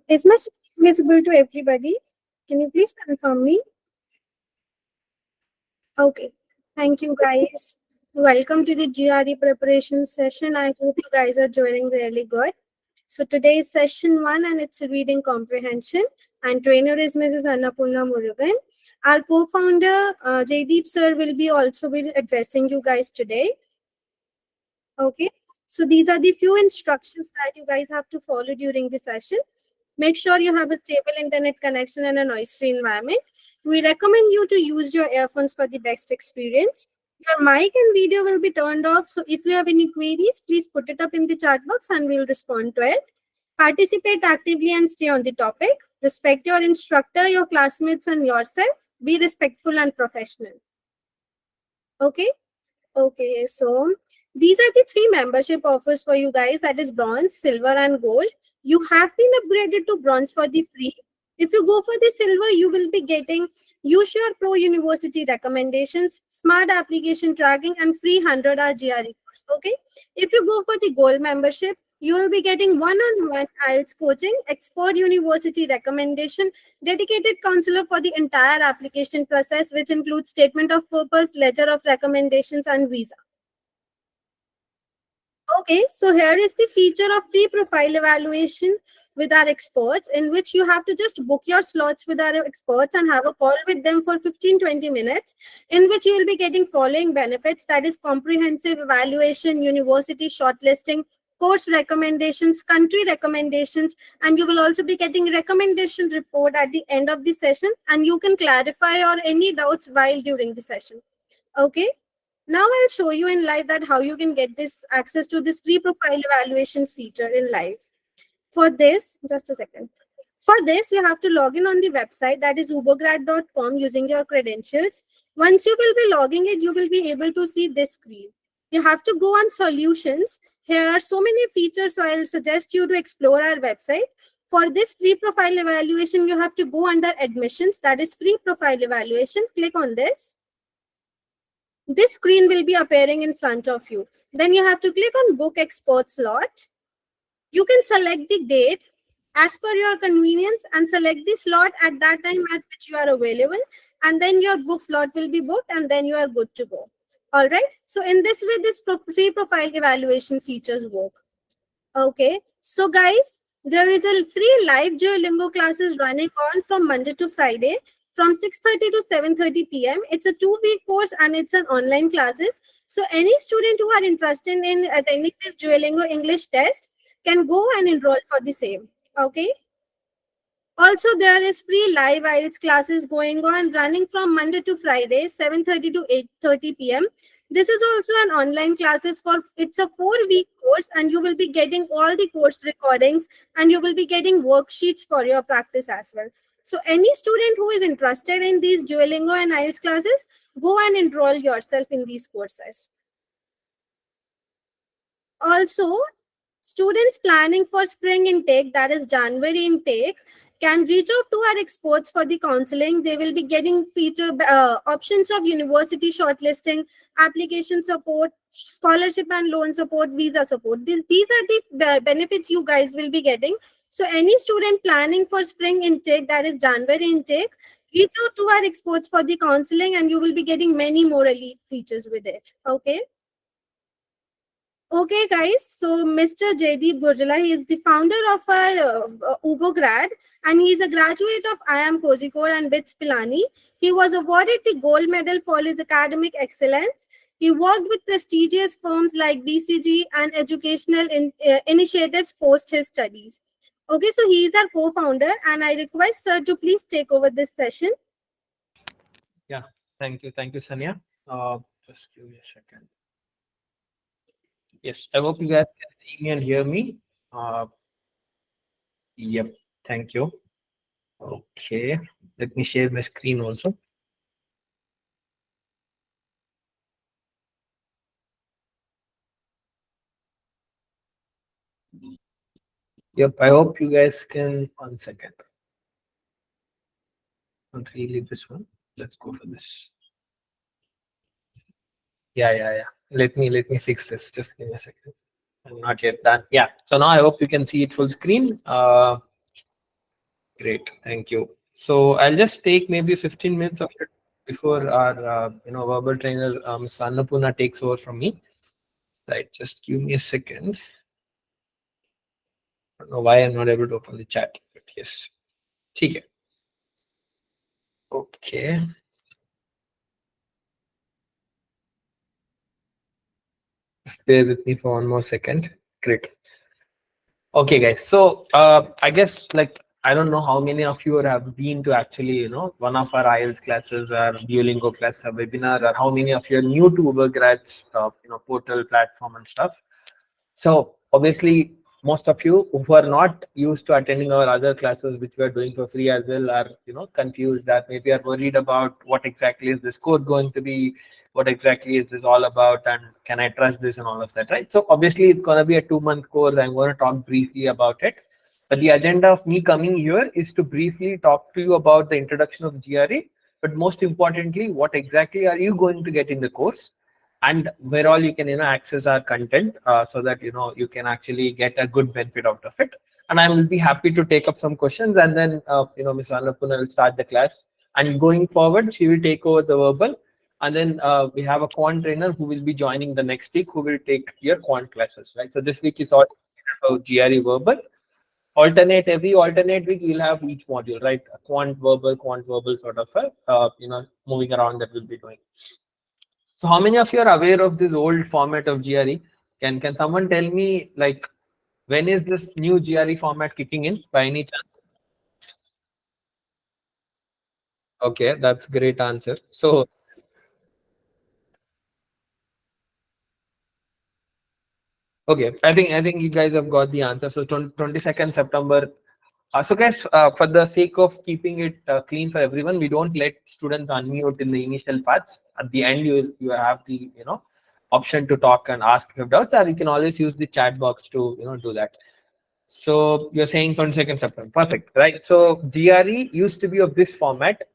Is my screen visible to everybody? Can you please confirm me? Okay. Thank you, guys. Welcome to the GRE preparation session. I hope you guys are doing really good. So today is session 1 and it's reading comprehension. And trainer is Mrs. Annapurna Murugan. Our co-founder, Jaydeep sir, will be also be addressing you guys today. Okay. So these are the few instructions that you guys have to follow during the session. Make sure you have a stable internet connection and a noise-free environment. We recommend you to use your earphones for the best experience. Your mic and video will be turned off. So if you have any queries, please put it up in the chat box and we'll respond to it. Participate actively and stay on the topic. Respect your instructor, your classmates, and yourself. Be respectful and professional. Okay? Okay, so these are the 3 membership offers for you guys. That is bronze, silver, and gold. You have been upgraded to bronze for the free. If you go for the silver, you will be getting Usure Pro University recommendations, smart application tracking, and free 100-hour GRE course. Okay. If you go for the gold membership, you will be getting one-on-one IELTS coaching, expert university recommendation, dedicated counselor for the entire application process, which includes statement of purpose, letter of recommendations, and visa. Okay, so here is the feature of free profile evaluation with our experts, in which you have to just book your slots with our experts and have a call with them for 15-20 minutes, in which you will be getting following benefits, that is comprehensive evaluation, university shortlisting, course recommendations, country recommendations, and you will also be getting recommendation report at the end of the session, and you can clarify or any doubts while during the session. Okay. Now I'll show you in live that how you can get this access to this free profile evaluation feature in live. For this, just a second. For this, you have to log in on the website, that is ubergrad.com, using your credentials. Once you will be logging it, you will be able to see this screen. You have to go on solutions. Here are so many features, so I'll suggest you to explore our website. For this free profile evaluation, you have to go under admissions, that is free profile evaluation. Click on this. This screen will be appearing in front of you. Then you have to click on book expert slot. You can select the date as per your convenience and select the slot at that time at which you are available. And then your book slot will be booked and then you are good to go. All right. So in this way, this free profile evaluation features work. Okay. So guys, there is a free live Duolingo classes running on from Monday to Friday, from 6:30 to 7:30 p.m. It's a 2-week course and it's an online classes. So any student who are interested in attending this Duolingo English test can go and enroll for the same. Okay. Also, there is free live IELTS classes going on running from Monday to Friday, 7:30 to 8:30 p.m. This is also an online classes for, it's a 4-week course and you will be getting all the course recordings and you will be getting worksheets for your practice as well. So any student who is interested in these Duolingo and IELTS classes, go and enroll yourself in these courses. Also, students planning for spring intake, that is January intake, can reach out to our experts for the counseling. They will be getting feature options of university shortlisting, application support, scholarship and loan support, visa support. These are the benefits you guys will be getting. So any student planning for spring intake, that is January intake, reach out to our experts for the counseling and you will be getting many more elite features with it. Okay. Okay, guys. So Mr. Jaydeep Gurjala, he is the founder of our Ubergrad, and he is a graduate of IIM Kozhikode and BITS Pilani. He was awarded the gold medal for his academic excellence. He worked with prestigious firms like BCG and educational initiatives post his studies. Okay, so he is our co-founder, and I request sir to please take over this session. Yeah, thank you, Sanya. Just give me a second. Yes, I hope you guys can see me and hear me. Yep, thank you. Okay, let me share my screen also. Yep, I hope you guys can. 1 second. Not really this one. Let's go for this. Yeah. Let me fix this. Just give me a second. I'm not yet done. Yeah. So now I hope you can see it full screen. Great, thank you. So I'll just take maybe 15 minutes of it before our verbal trainer Ms. Annapurna takes over from me. Right, just give me a second. I don't know why I'm not able to open the chat, but yes. Okay. Okay. Bear with me for one more second. Great. Okay, guys. So I guess like I don't know how many of you have been to actually, one of our IELTS classes or Duolingo class or webinar, or how many of you are new to Ubergrads, portal platform and stuff. So obviously, most of you who are not used to attending our other classes, which we are doing for free as well, are confused, that maybe are worried about what exactly is this code going to be, what exactly is this all about, and can I trust this and all of that, right? So obviously, it's going to be a 2-month course. I'm going to talk briefly about it. But the agenda of me coming here is to briefly talk to you about the introduction of GRE, but most importantly, what exactly are you going to get in the course, and where all you can access our content, so that you can actually get a good benefit out of it. And I will be happy to take up some questions, and then Ms. Annapurna will start the class, and going forward she will take over the verbal, and then we have a quant trainer who will be joining the next week, who will take your quant classes, right? So this week is all about GRE verbal. Every alternate week you'll have each module, right? A quant verbal sort of a moving around that we'll be doing. So how many of you are aware of this old format of GRE? Can someone tell me, like, when is this new GRE format kicking in by any chance? Okay, that's great answer. So okay, I think you guys have got the answer. So 22nd September. So guys, for the sake of keeping it clean for everyone, we don't let students unmute in the initial parts. At the end, you have the option to talk and ask if you have doubts, or you can always use the chat box to do that. So you're saying 22nd September. Perfect, right? So GRE used to be of this format,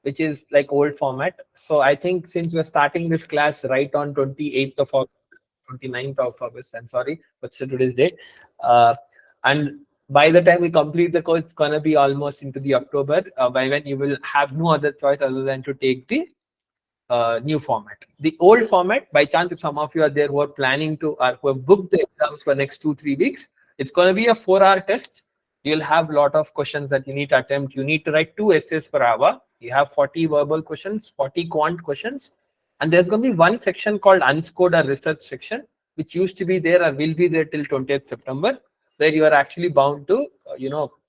which is like old format. So I think since we're starting this class right on 28th of August, 29th of August, I'm sorry, what's today's date? And by the time we complete the course, it's gonna be almost into the October, by when you will have no other choice other than to take the new format. The old format, by chance, if some of you are there who are planning to, or who have booked the exams for next 2-3 weeks, it's going to be a 4-hour test. You'll have a lot of questions that you need to attempt. You need to write 2 essays per hour. You have 40 verbal questions, 40 quant questions, and there's going to be one section called unscored or research section, which used to be there or will be there till 20th September, where you are actually bound to,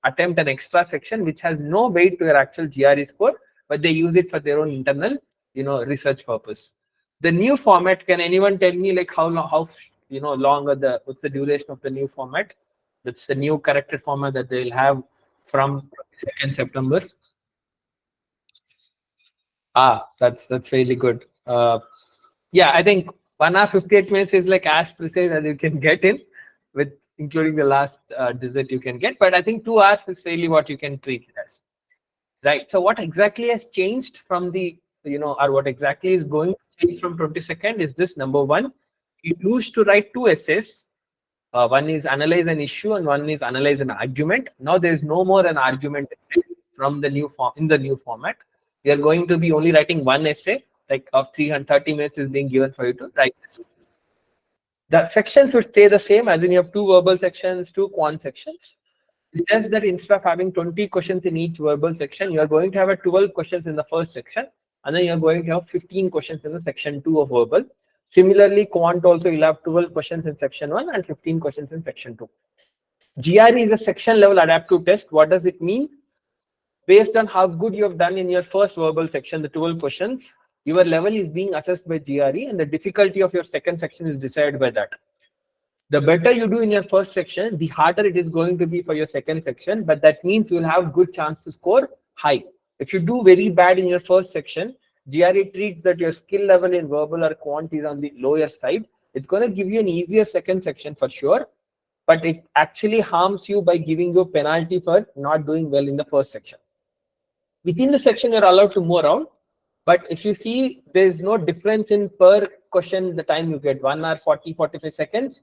attempt an extra section which has no weight to your actual GRE score, but they use it for their own internal research purpose. The new format, can anyone tell me like how long, long or what's the duration of the new format? That's the new corrected format that they'll have from 2nd September. That's really good. Yeah, I think 1 hour 58 minutes is like as precise as you can get in, with including the last digit you can get, but I think 2 hours is really what you can treat it as. Right. So what exactly has changed from the, or what exactly is going to change from 22nd is this: number one, you used to write 2 essays. One is analyze an issue and one is analyze an argument. Now there is no more an argument essay from the new form in the new format. We are going to be only writing 1 essay, like of 330 minutes is being given for you to write. The sections would stay the same, as in you have 2 verbal sections, 2 quant sections. It's just that instead of having 20 questions in each verbal section, you're going to have a 12 questions in the first section, and then you're going to have 15 questions in the section 2 of verbal. Similarly, quant also, you'll have 12 questions in section 1 and 15 questions in section 2. GRE is a section level adaptive test. What does it mean? Based on how good you have done in your first verbal section, the 12 questions, your level is being assessed by GRE, and the difficulty of your second section is decided by that. The better you do in your first section, the harder it is going to be for your second section, but that means you'll have good chance to score high. If you do very bad in your first section, GRE treats that your skill level in verbal or quant is on the lower side. It's going to give you an easier second section for sure, but it actually harms you by giving you a penalty for not doing well in the first section. Within the section, you're allowed to move around, but if you see, there's no difference in per question the time you get. 1 hour 45 seconds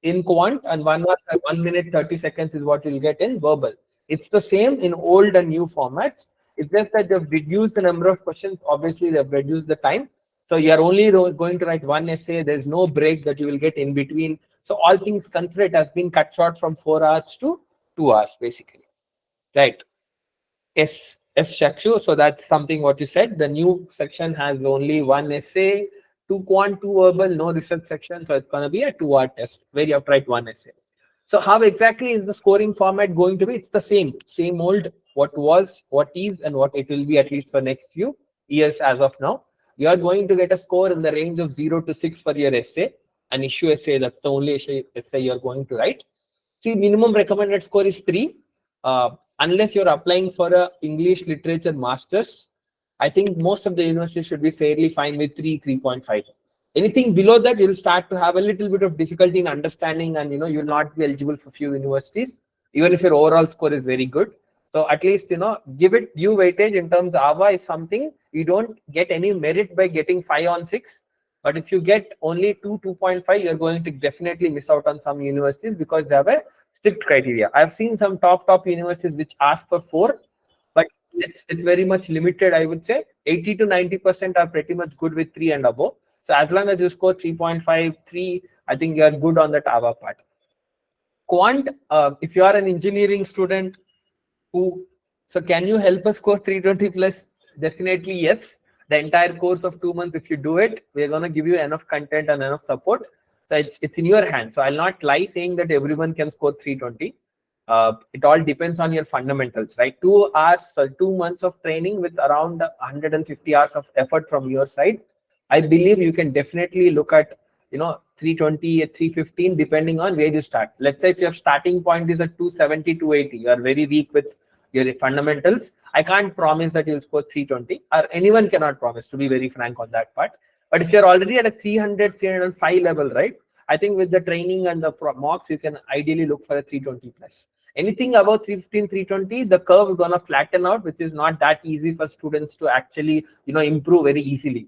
in quant, and 1 hour 1 minute 30 seconds is what you'll get in verbal. It's the same in old and new formats. It's just that they've reduced the number of questions. Obviously, they've reduced the time. So you're only going to write one essay. There's no break that you will get in between. So all things considered, it has been cut short from 4 hours to 2 hours, basically. Right. Yes, Shakshu. So that's something what you said. The new section has only one essay, two quant, two verbal, no research section. So it's going to be a 2-hour test where you have to write one essay. So how exactly is the scoring format going to be? It's the same old what was, what is, and what it will be at least for next few years as of now. You are going to get a score in the range of 0 to 6 for your essay, an issue essay. That's the only essay you're going to write. See, minimum recommended score is 3. Unless you're applying for a English literature masters, I think most of the universities should be fairly fine with 3.5. Anything below that, you'll start to have a little bit of difficulty in understanding, and you'll not be eligible for few universities, even if your overall score is very good. So at least give it due weightage in terms of AVA is something you don't get any merit by getting 5 on 6. But if you get only 2.5, you're going to definitely miss out on some universities because they have a strict criteria. I've seen some top universities which ask for 4, but it's very much limited. I would say 80 to 90% are pretty much good with 3 and above. So as long as you score 3.5, 3, I think you're good on the AVA part. Quant, if you are an engineering student so can you help us score 320 plus? Definitely yes. The entire course of 2 months, if you do it, we're going to give you enough content and enough support. So it's in your hands. So I'll not lie saying that everyone can score 320. It all depends on your fundamentals, right? 2 months of training with around 150 hours of effort from your side. I believe you can definitely look at 320, 315, depending on where you start. Let's say if your starting point is at 270, 280, you are very weak with your fundamentals. I can't promise that you'll score 320, or anyone cannot promise, to be very frank on that part. But if you're already at a 300, 305 level, right? I think with the training and the mocks, you can ideally look for a 320 plus. Anything above 315, 320, the curve is going to flatten out, which is not that easy for students to actually, improve very easily.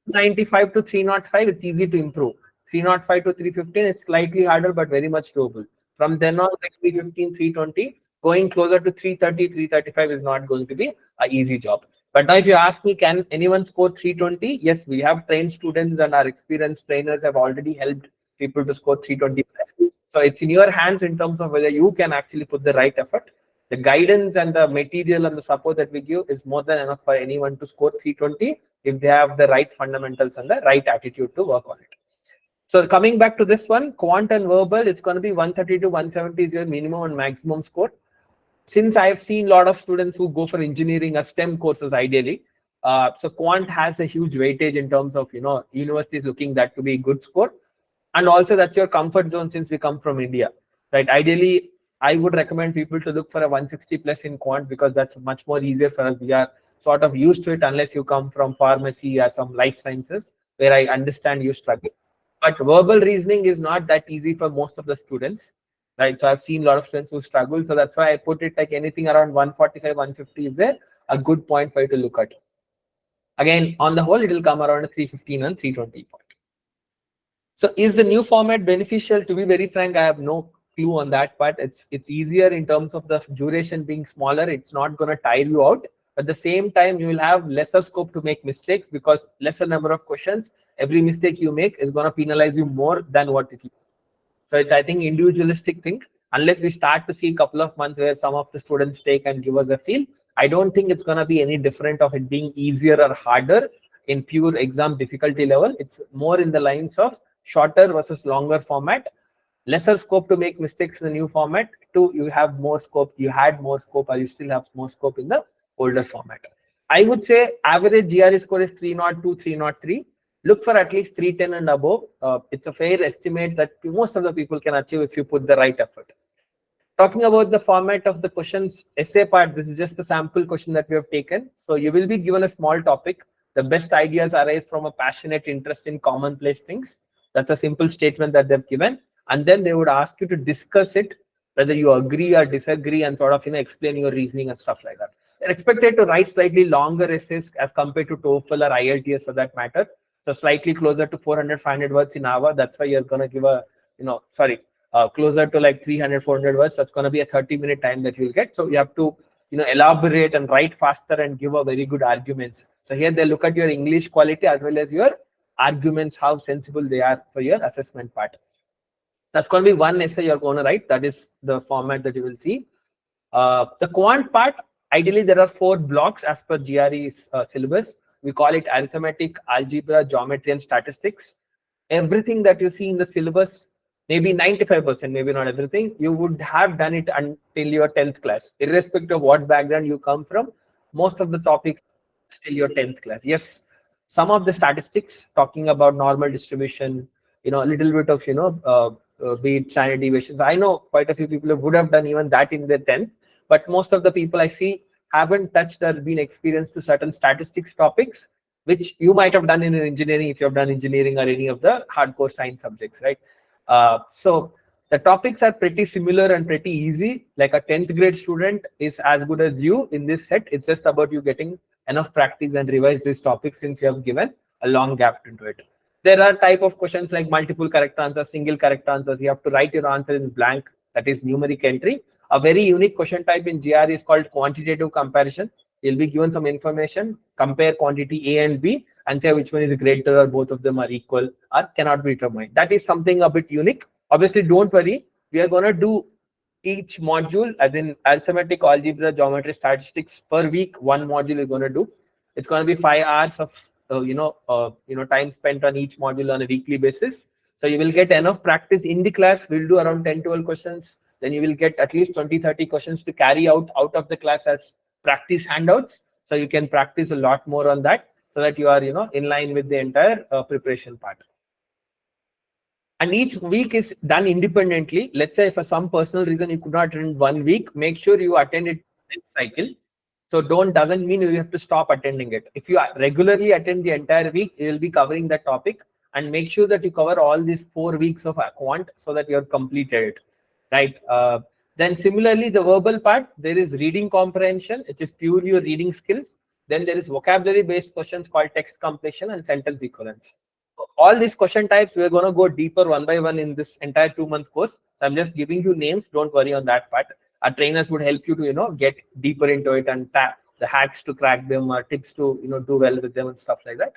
95 to 305, it's easy to improve. 305 to 315 is slightly harder, but very much doable. From then on, like 315, 320, going closer to 330, 335 is not going to be an easy job. But now if you ask me, can anyone score 320? Yes, we have trained students and our experienced trainers have already helped people to score 320. So it's in your hands in terms of whether you can actually put the right effort. The guidance and the material and the support that we give is more than enough for anyone to score 320 if they have the right fundamentals and the right attitude to work on it. So coming back to this one, quant and verbal, it's going to be 130 to 170 is your minimum and maximum score. Since I've seen a lot of students who go for engineering or STEM courses ideally, so quant has a huge weightage in terms of, universities looking that to be a good score. And also that's your comfort zone since we come from India, right? Ideally, I would recommend people to look for a 160 plus in quant because that's much more easier for us. We are sort of used to it unless you come from pharmacy or some life sciences where I understand you struggle. But verbal reasoning is not that easy for most of the students, right? So I've seen a lot of students who struggle. So that's why I put it like anything around 145, 150 is a good point for you to look at. Again, on the whole, it will come around a 315 and 320 point. So is the new format beneficial? To be very frank, I have no clue on that part. It's easier in terms of the duration being smaller. It's not going to tire you out. At the same time, you will have lesser scope to make mistakes because lesser number of questions. Every mistake you make is going to penalize you more than what it is. So it's, I think, individualistic thing. Unless we start to see a couple of months where some of the students take and give us a feel, I don't think it's going to be any different of it being easier or harder in pure exam difficulty level. It's more in the lines of shorter versus longer format, lesser scope to make mistakes in the new format. 2, you have more scope, you had more scope, or you still have more scope in the older format. I would say average GRE score is 302, 303. Look for at least 310 and above. It's a fair estimate that most of the people can achieve if you put the right effort. Talking about the format of the questions, essay part, this is just a sample question that we have taken. So you will be given a small topic. The best ideas arise from a passionate interest in commonplace things. That's a simple statement that they've given. And then they would ask you to discuss it, whether you agree or disagree, and sort of explain your reasoning and stuff like that. They're expected to write slightly longer essays as compared to TOEFL or IELTS for that matter. So slightly closer to 400, 500 words in hour. That's why you're going to give a, closer to like 300, 400 words. That's going to be a 30-minute time that you'll get. So you have to, elaborate and write faster and give a very good arguments. So here they look at your English quality as well as your arguments, how sensible they are for your assessment part. That's going to be one essay you're going to write. That is the format that you will see. The quant part, ideally there are 4 blocks as per GRE's syllabus. We call it arithmetic, algebra, geometry, and statistics. Everything that you see in the syllabus, maybe 95%, maybe not everything, you would have done it until your 10th class. Irrespective of what background you come from, most of the topics till your 10th class. Yes, some of the statistics talking about normal distribution, a little bit of, be it standard deviations. I know quite a few people would have done even that in their 10th, but most of the people I see haven't touched or been experienced to certain statistics topics, which you might have done in engineering if you have done engineering or any of the hardcore science subjects, right? So the topics are pretty similar and pretty easy. Like a 10th grade student is as good as you in this set. It's just about you getting enough practice and revise these topics since you have given a long gap into it. There are type of questions like multiple correct answers, single correct answers. You have to write your answer in blank, that is numeric entry. A very unique question type in GRE is called quantitative comparison. You'll be given some information, compare quantity A and B, and say which one is greater or both of them are equal or cannot be determined. That is something a bit unique. Obviously, don't worry. We are going to do each module, as in arithmetic, algebra, geometry, statistics, per week. One module is going to do. It's going to be 5 hours of time spent on each module on a weekly basis. So you will get enough practice in the class. We'll do around 10-12 questions. Then you will get at least 20-30 questions to carry out of the class as practice handouts. So you can practice a lot more on that, so that you are in line with the entire preparation part. And each week is done independently. Let's say for some personal reason you could not attend 1 week, make sure you attend it next cycle. So doesn't mean you have to stop attending it. If you regularly attend the entire week, you will be covering that topic, and make sure that you cover all these 4 weeks of quant so that you have completed it, right? Then similarly, the verbal part, there is reading comprehension, which is purely your reading skills. Then there is vocabulary based questions called text completion and sentence equivalence. All these question types, we're going to go deeper one by one in this entire 2-month course. So I'm just giving you names. Don't worry on that part. Our trainers would help you to, get deeper into it and tap the hacks to crack them or tips to, do well with them and stuff like that.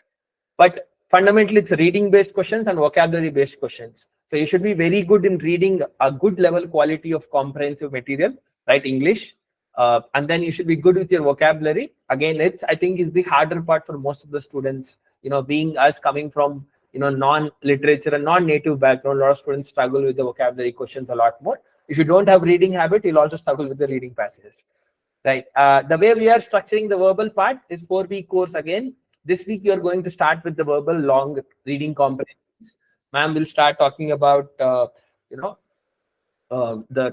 But fundamentally, it's reading based questions and vocabulary based questions. So you should be very good in reading a good level quality of comprehensive material, right? English. And then you should be good with your vocabulary. Again, I think is the harder part for most of the students, being us coming from, non-literature and non-native background. A lot of students struggle with the vocabulary questions a lot more. If you don't have reading habit, you'll also struggle with the reading passages, right? The way we are structuring the verbal part is 4-week course again. This week, you're going to start with the verbal long reading comprehensions. Ma'am will start talking about, the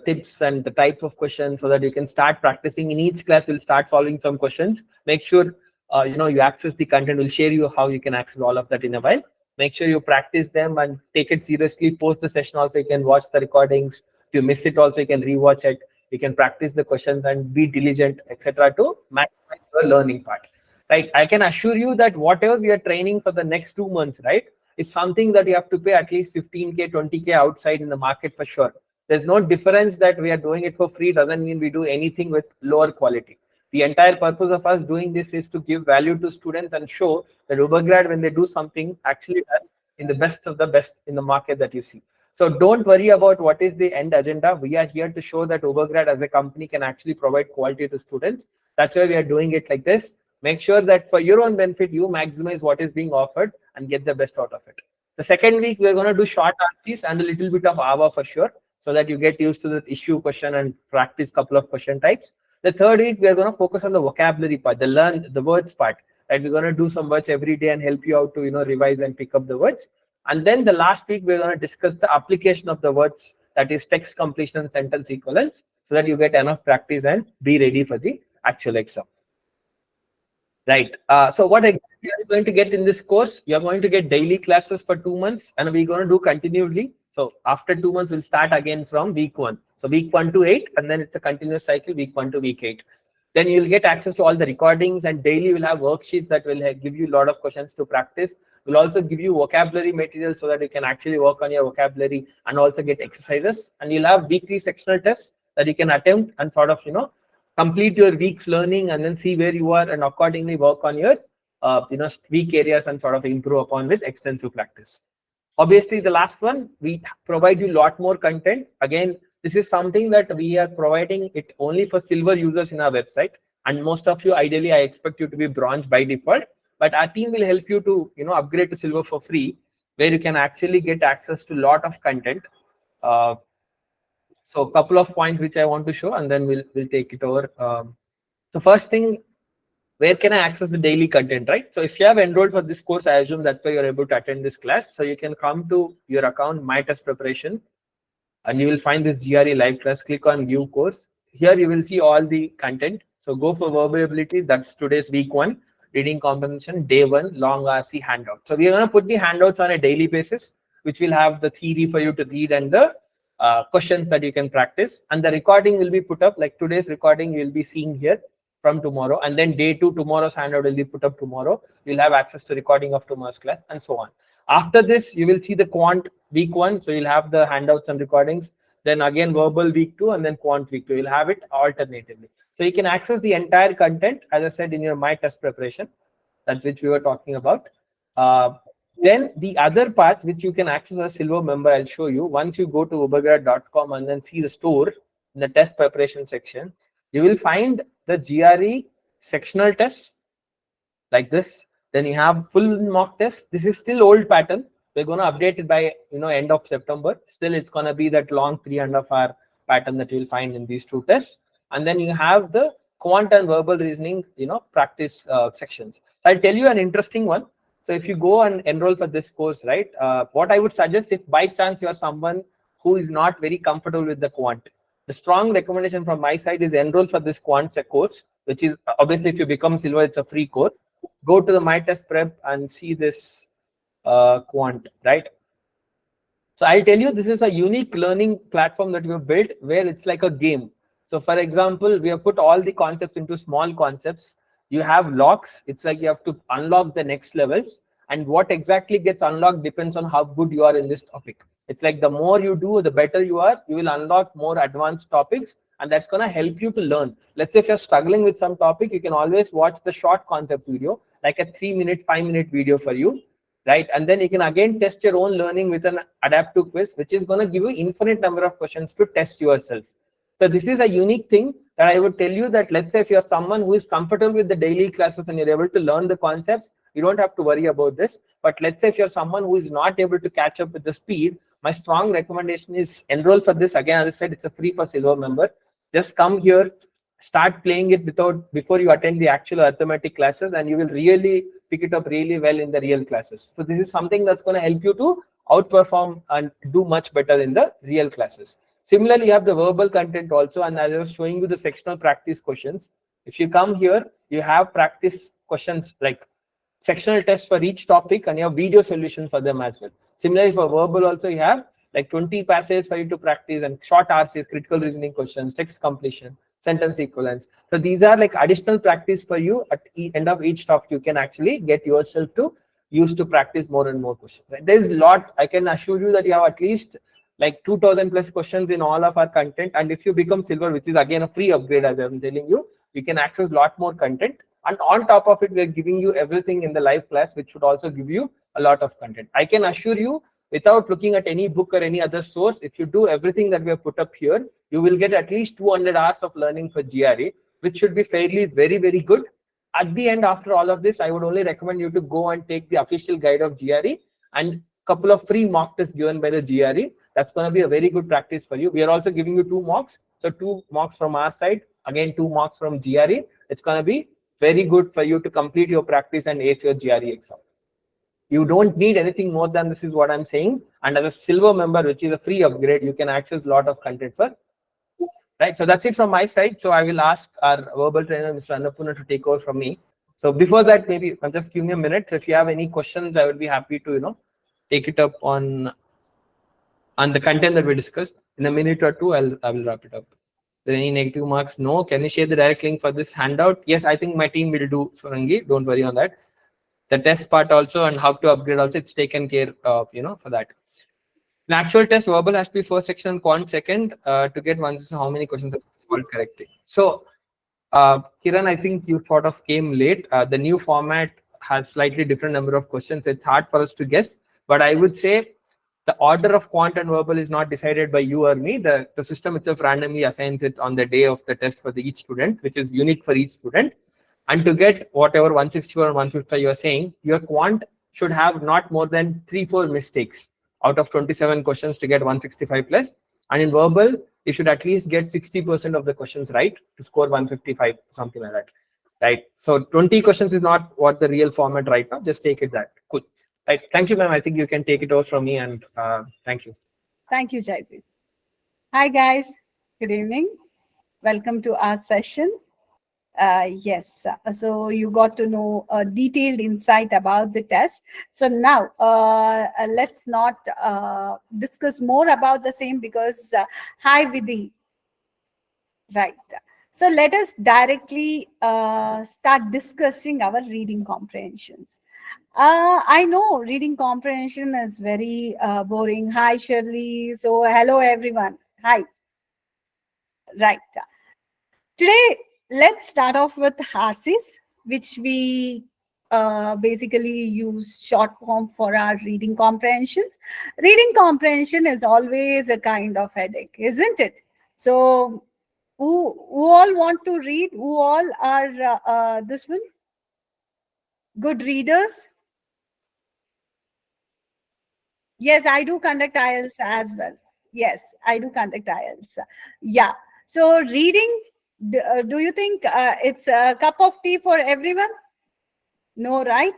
tips and the type of questions so that you can start practicing. In each class, we'll start solving some questions. Make sure, you access the content. We'll share you how you can access all of that in a while. Make sure you practice them and take it seriously. Post the session also, you can watch the recordings. If you miss it also, you can rewatch it. You can practice the questions and be diligent, etc. to maximize your learning part. Right, I can assure you that whatever we are training for the next 2 months, right, is something that you have to pay at least 15K, 20K outside in the market for sure. There's no difference that we are doing it for free. Doesn't mean we do anything with lower quality. The entire purpose of us doing this is to give value to students and show that Ubergrad, when they do something, actually does in the best of the best in the market that you see. So don't worry about what is the end agenda. We are here to show that Ubergrad as a company can actually provide quality to students. That's why we are doing it like this. Make sure that for your own benefit, you maximize what is being offered and get the best out of it. The second week, we're going to do short answers and a little bit of AVA for sure, so that you get used to the issue question and practice couple of question types. The third week, we're going to focus on the vocabulary part, the words part. Right? We're going to do some words every day and help you out to revise and pick up the words. And then the last week, we're going to discuss the application of the words, that is text completion and sentence equivalence, so that you get enough practice and be ready for the actual exam. Right. So what exactly are you going to get in this course? You're going to get daily classes for 2 months, and we're going to do continually. So after 2 months, we'll start again from week 1. So week 1 to 8, and then it's a continuous cycle, week 1 to week 8. Then you'll get access to all the recordings, and daily we'll have worksheets that will give you a lot of questions to practice. We'll also give you vocabulary material so that you can actually work on your vocabulary and also get exercises. And you'll have weekly sectional tests that you can attempt and sort of, complete your week's learning and then see where you are and accordingly work on your, weak areas and sort of improve upon with extensive practice. Obviously, the last one, we provide you a lot more content. Again, this is something that we are providing it only for silver users in our website. And most of you, ideally, I expect you to be bronze by default. But our team will help you to, upgrade to silver for free, where you can actually get access to a lot of content. So a couple of points which I want to show, and then we'll take it over. So first thing, where can I access the daily content, right? So if you have enrolled for this course, I assume that's why you're able to attend this class. So you can come to your account, My Test Preparation, and you will find this GRE live class. Click on View Course. Here you will see all the content. So go for verbal ability. That's today's week 1. Reading comprehension, day 1, long RC handout. So we are going to put the handouts on a daily basis, which will have the theory for you to read and the questions that you can practice. And the recording will be put up, like today's recording you will be seeing here from tomorrow. And then day 2, tomorrow's handout will be put up tomorrow. You'll have access to recording of tomorrow's class and so on. After this, you will see the Quant week 1. So you'll have the handouts and recordings. Then again, verbal week 2, and then Quant week 2. You'll have it alternatively. So you can access the entire content, as I said, in your My Test Preparation, that's which we were talking about. Then the other part, which you can access as a silver member, I'll show you. Once you go to ubergrad.com and then see the store in the test preparation section, you will find the GRE sectional test like this. Then you have full mock test. This is still old pattern. We're going to update it by end of September. Still, it's going to be that long 3.5 hour pattern that you'll find in these 2 tests. And then you have the quant and verbal reasoning, practice sections. I'll tell you an interesting one. So if you go and enroll for this course, right, what I would suggest, if by chance you are someone who is not very comfortable with the quant, the strong recommendation from my side is enroll for this quant course, which is obviously if you become silver, it's a free course. Go to the My Test Prep and see this quant, right? So I'll tell you, this is a unique learning platform that we've built where it's like a game. So for example, we have put all the concepts into small concepts. You have locks. It's like you have to unlock the next levels. And what exactly gets unlocked depends on how good you are in this topic. It's like the more you do, the better you are. You will unlock more advanced topics. And that's going to help you to learn. Let's say if you're struggling with some topic, you can always watch the short concept video, like a 3-minute, 5-minute video for you, right? And then you can again test your own learning with an adaptive quiz, which is going to give you infinite number of questions to test yourself. So this is a unique thing that I would tell you that, let's say if you're someone who is comfortable with the daily classes and you're able to learn the concepts, you don't have to worry about this. But let's say if you're someone who is not able to catch up with the speed, my strong recommendation is enroll for this. Again, as I said, it's a free for silver member. Just come here, start playing it before you attend the actual arithmetic classes, and you will really pick it up really well in the real classes. So this is something that's going to help you to outperform and do much better in the real classes. Similarly, you have the verbal content also, and as I was showing you the sectional practice questions. If you come here, you have practice questions like sectional tests for each topic, and you have video solutions for them as well. Similarly, for verbal also, you have like 20 passages for you to practice and short RCs, critical reasoning questions, text completion, sentence equivalence. So these are like additional practice for you at the end of each topic. You can actually get yourself to use to practice more and more questions. There's a lot. I can assure you that you have at least like 2,000 plus questions in all of our content. And if you become silver, which is again a free upgrade, as I'm telling you, you can access a lot more content. And on top of it, we're giving you everything in the live class, which should also give you a lot of content. I can assure you, without looking at any book or any other source, if you do everything that we have put up here, you will get at least 200 hours of learning for GRE, which should be fairly very, very good. At the end, after all of this, I would only recommend you to go and take the official guide of GRE and a couple of free mock tests given by the GRE. That's going to be a very good practice for you. We are also giving you 2 mocks. So 2 mocks from our side, again 2 mocks from GRE. It's going to be very good for you to complete your practice and ace your GRE exam. You don't need anything more than this is what I'm saying. And as a silver member, which is a free upgrade, you can access a lot of content for, right? So that's it from my side. So I will ask our verbal trainer, Mr. Annapurna, to take over from me. So before that, maybe just give me a minute. So if you have any questions, I would be happy to, take it up on the content that we discussed. In a minute or two, I will wrap it up. Are there any negative marks? No. Can you share the direct link for this handout? Yes, I think my team will do, Surangi. Don't worry on that. the test part also and how to upgrade also, it's taken care of, for that. An actual test, verbal has to be first section, quant second, to get ones how many questions are solved correctly. So, Kiran, I think you sort of came late. The new format has slightly different number of questions. It's hard for us to guess, but I would say the order of quant and verbal is not decided by you or me. The system itself randomly assigns it on the day of the test for each student, which is unique for each student. And to get whatever 164 and 155 you are saying, your quant should have not more than 3-4 mistakes out of 27 questions to get 165 plus. And in verbal, you should at least get 60% of the questions right to score 155, something like that. Right. So 20 questions is not what the real format right now. Just take it that. Cool. Right. Thank you, ma'am. I think you can take it over from me, and thank you. Thank you, Jaideep. Hi, guys. Good evening. Welcome to our session. Yes, so you got to know a detailed insight about the test. So now let's not discuss more about the same because hi Vidhi, right. So let us directly start discussing our reading comprehensions. I know reading comprehension is very boring. Hi Shirley. So hello everyone. Hi. Right. Today, let's start off with HARSIS, which we basically use short form for our reading comprehensions. Reading comprehension is always a kind of headache, isn't it? So, who all want to read? Who all are this one? Good readers? Yes, I do conduct IELTS as well. Yes, I do conduct IELTS. Yeah. So, reading. Do you think it's a cup of tea for everyone? No, right?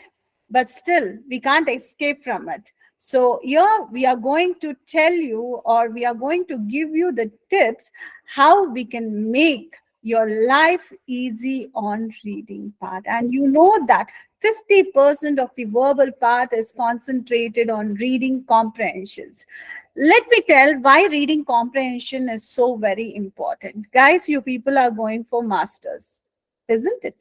But still, we can't escape from it. So here we are going to tell you, or we are going to give you the tips how we can make your life easy on reading part. And you know that 50% of the verbal part is concentrated on reading comprehensions. Let me tell why reading comprehension is so very important. Guys, you people are going for masters, isn't it?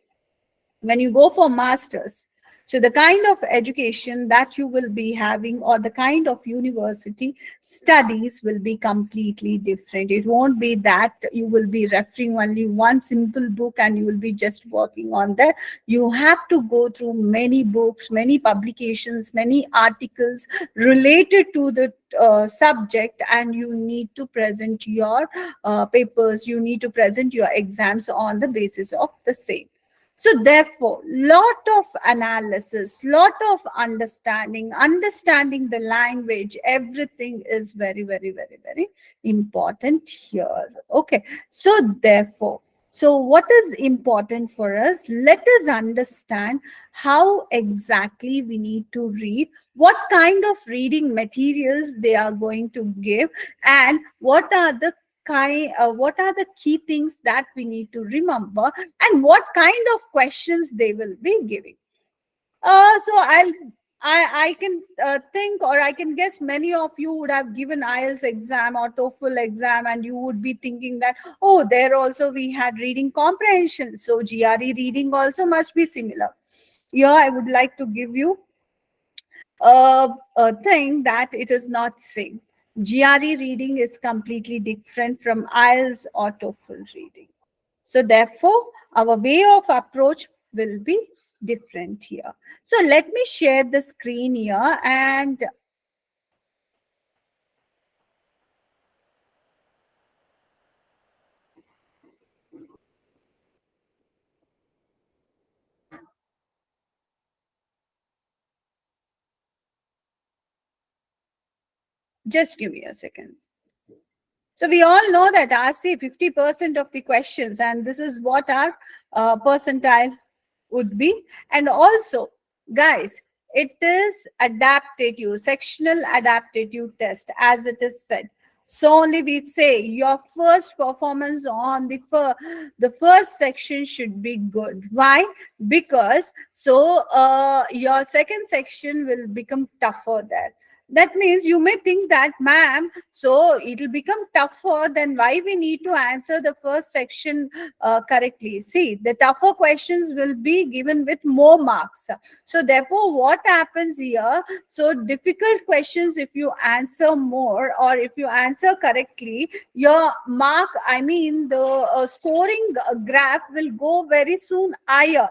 When you go for masters, so the kind of education that you will be having or the kind of university studies will be completely different. It won't be that you will be referring only one simple book and you will be just working on that. You have to go through many books, many publications, many articles related to the subject, and you need to present your papers, you need to present your exams on the basis of the same. So therefore, lot of analysis, lot of understanding the language, everything is very, very, very, very important here. Okay. So therefore, so what is important for us? Let us understand how exactly we need to read, what kind of reading materials they are going to give, and what are the key things that we need to remember, and what kind of questions they will be giving. So I can think, or I can guess many of you would have given IELTS exam or TOEFL exam, and you would be thinking that, oh, there also we had reading comprehension. So GRE reading also must be similar. Here I would like to give you a thing that it is not same. GRE reading is completely different from IELTS or TOEFL reading. So therefore, our way of approach will be different here. So let me share the screen here and just give me a second. So we all know that RC 50% of the questions, and this is what our percentile would be. And also, guys, it is adaptitude, sectional adaptitude test, as it is said. So only we say your first performance on the first section should be good. Why? Because so your second section will become tougher there. That means you may think that, ma'am, so it'll become tougher, then why we need to answer the first section correctly? See, the tougher questions will be given with more marks. So therefore, what happens here? So difficult questions, if you answer more or if you answer correctly, your mark, I mean the scoring graph will go very soon higher.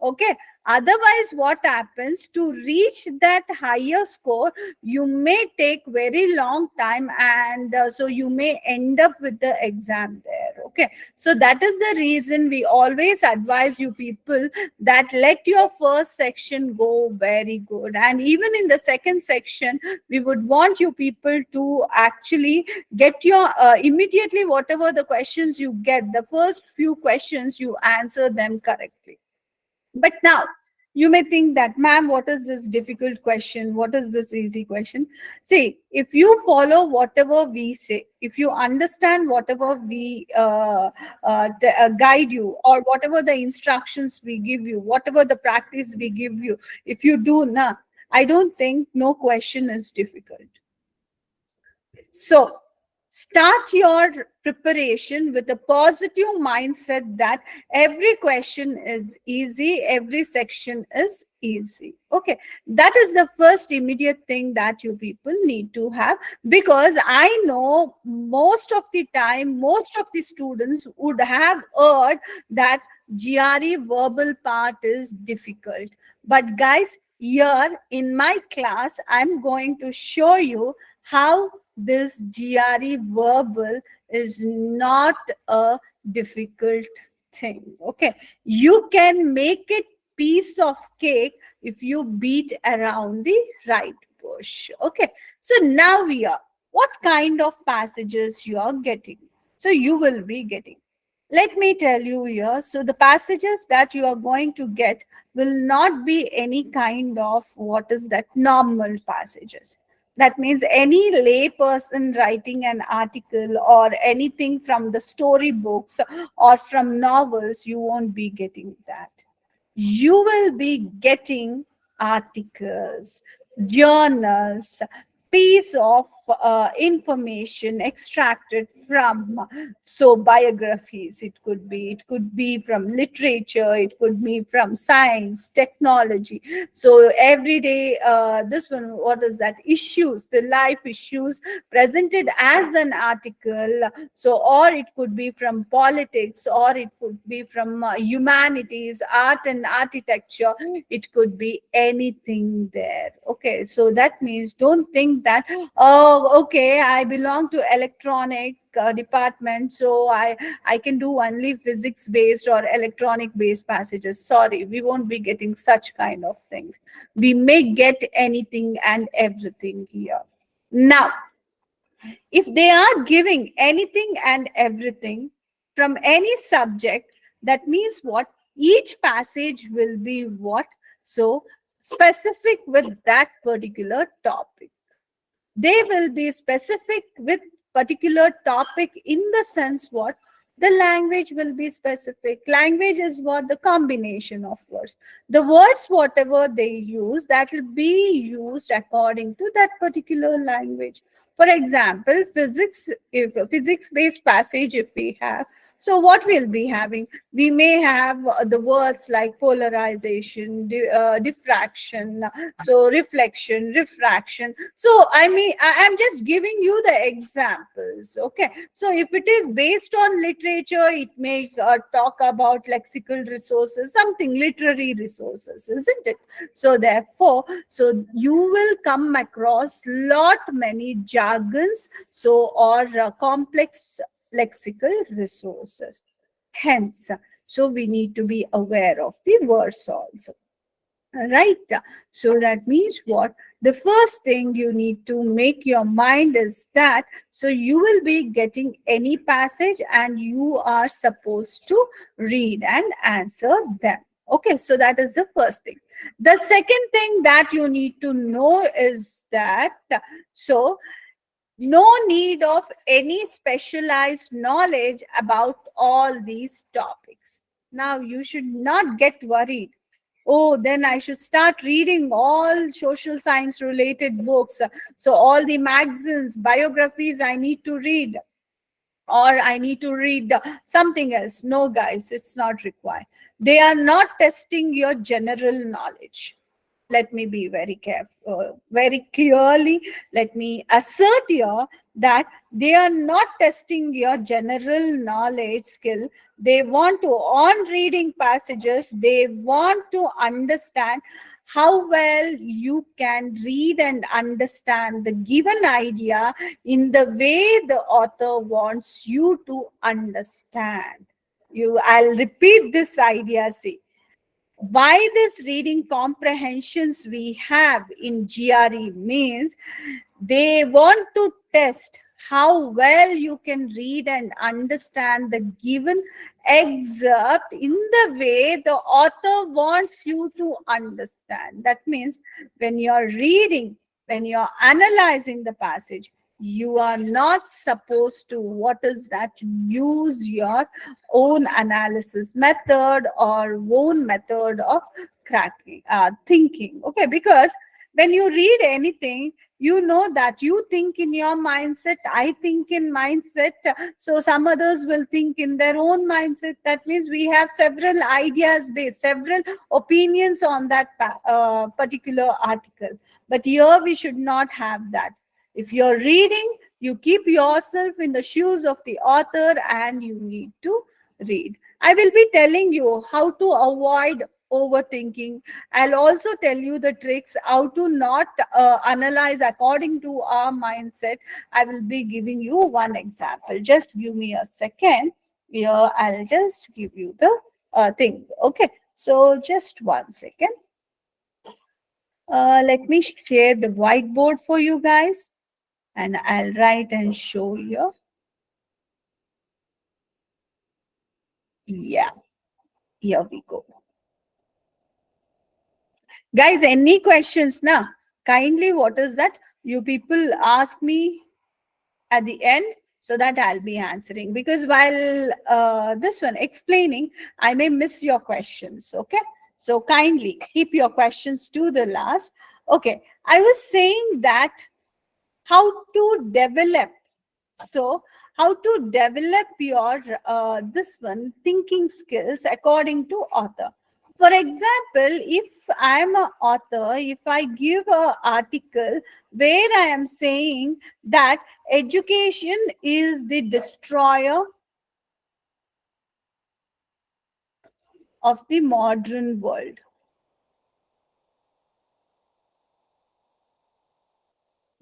Okay. Otherwise, what happens, to reach that higher score, you may take very long time, and so you may end up with the exam there. Okay. So that is the reason we always advise you people that let your first section go very good, and even in the second section we would want you people to actually get your immediately whatever the questions you get, the first few questions you answer them correctly. But now you may think that, ma'am, what is this difficult question? What is this easy question? See, if you follow whatever we say, if you understand whatever we guide you, or whatever the instructions we give you, whatever the practice we give you, if you do, na, I don't think no question is difficult. So start your preparation with a positive mindset that every question is easy, every section is easy. Okay, that is the first immediate thing that you people need to have, because I know most of the time most of the students would have heard that GRE verbal part is difficult. But guys, here in my class I'm going to show you how this GRE verbal is not a difficult thing. Okay, you can make it piece of cake if you beat around the right bush. Okay, so now we are, what kind of passages you are getting? So you will be getting, let me tell you here, so the passages that you are going to get will not be any kind of, what is that, normal passages. That means any lay person writing an article or anything from the storybooks or from novels, you won't be getting that. You will be getting articles, journals, piece of information extracted from, so biographies, it could be from literature, it could be from science, technology. So every day, this one, what is that, issues, the life issues presented as an article. So or it could be from politics, or it could be from humanities, art and architecture, it could be anything there. Okay, so that means don't think that, oh, okay, I belong to electronic department, so I can do only physics based or electronic based passages. Sorry, we won't be getting such kind of things. We may get anything and everything here. Now, if they are giving anything and everything from any subject, that means what, each passage will be what, so specific with that particular topic. They will be specific with particular topic in the sense what, the language will be specific. Language is what, the combination of words. The words whatever they use, that will be used according to that particular language. For example, physics, if a physics based passage if we have, so what we'll be having, we may have the words like polarization, diffraction, so reflection, refraction. So I mean, I'm just giving you the examples. Okay, so if it is based on literature, it may talk about lexical resources, something literary resources, isn't it? So therefore, so you will come across lot many jargons, so or complex lexical resources. Hence, so we need to be aware of the words also. Right? So that means what? The first thing you need to make your mind is that, so you will be getting any passage and you are supposed to read and answer them. Okay, so that is the first thing. The second thing that you need to know is that, so no need of any specialized knowledge about all these topics. Now, you should not get worried. oh, then I should start reading all social science related books. So all the magazines, biographies I need to read, or I need to read something else. No, guys, it's not required. They are not testing your general knowledge. Let me be very careful, very clearly. Let me assert here that they are not testing your general knowledge skill. They want to, on reading passages, they want to understand how well you can read and understand the given idea in the way the author wants you to understand. I'll repeat this idea. See, why this reading comprehensions we have in GRE means they want to test how well you can read and understand the given excerpt in the way the author wants you to understand. That means when you're reading, when you're analyzing the passage, you are not supposed to, what is that, use your own analysis method or own method of thinking. Okay, because when you read anything, you know that you think in your mindset, I think in mindset, so some others will think in their own mindset. That means we have several ideas based, several opinions on that particular article. But here we should not have that. If you're reading, you keep yourself in the shoes of the author and you need to read. I will be telling you how to avoid overthinking. I'll also tell you the tricks how to not analyze according to our mindset. I will be giving you one example. Just give me a second. Here, I'll just give you the thing. Okay. So just 1 second. Let me share the whiteboard for you guys, and I'll write and show you. Yeah, here we go. Guys, any questions now? Kindly, what is that? You people ask me at the end so that I'll be answering. Because while this one explaining, I may miss your questions. Okay. So kindly keep your questions to the last. Okay. I was saying that how to develop. So how to develop your this one thinking skills according to author. For example, if I am an author, if I give an article where I am saying that education is the destroyer of the modern world.